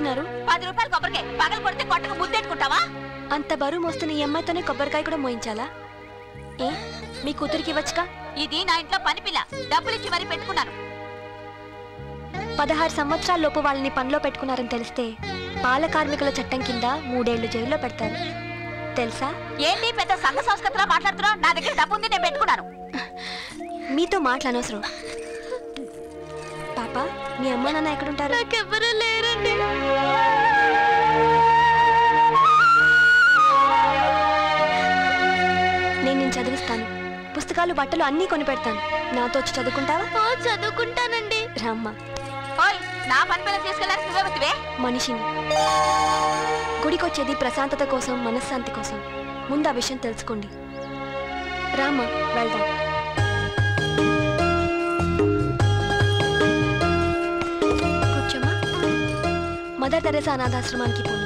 మోస్తున్నారు? 10 రూపాయలు కొబ్బరికాయ పగలు కొడితే కొట్టకు ముద్దెట్టుకుంటావా? అంత బరువు మోస్తున్న ఈ అమ్మాయితోనే కొబ్బరికాయ కూడా మోయించాలా? ఏ మీ కూతురికి ఇవ్వచ్చుగా? ఇది నా ఇంట్లో పని పిల్ల, డబ్బులిచ్చి మరీ పెట్టుకున్నాను. 16 సంవత్సరాల లోపు వాళ్ళని పనిలో పెట్టుకున్నారని తెలిస్తే బాల కార్మికుల చట్టం కింద 3 ఏళ్లు జైల్లో పెడతారు తెలుసా? ఏంటి పెద్ద సంఘ సంస్కృతిలా మాట్లాడుతున్నావు? నా దగ్గర డబ్బు ఉంది, నేను పెట్టుకున్నాను. మీతో మాట్లాడనవసరం. పాప, మీ అమ్మ నాన్న ఎక్కడుంటారు? నాకెవ్వరూ లేరండి. నేను చదివిస్తాను. పుస్తకాలు బట్టలు అన్నీ కొని పెడతాను. నాతో వచ్చి చదువుకుంటావా? చదువుకుంటానండి. రామ్మా. నా పని పిల్లలు తీసుకెళ్ళాలి, నువ్వే మనిషిని గుడికొచ్చేది ప్రశాంతత కోసం, మనశ్శాంతి కోసం. ముందు ఆ విషయం తెలుసుకోండి. రామ్మా, వెళ్దాం. కూర్చోమ్మా. మదర్ తెరెసా అనాథాశ్రమానికి పోయి.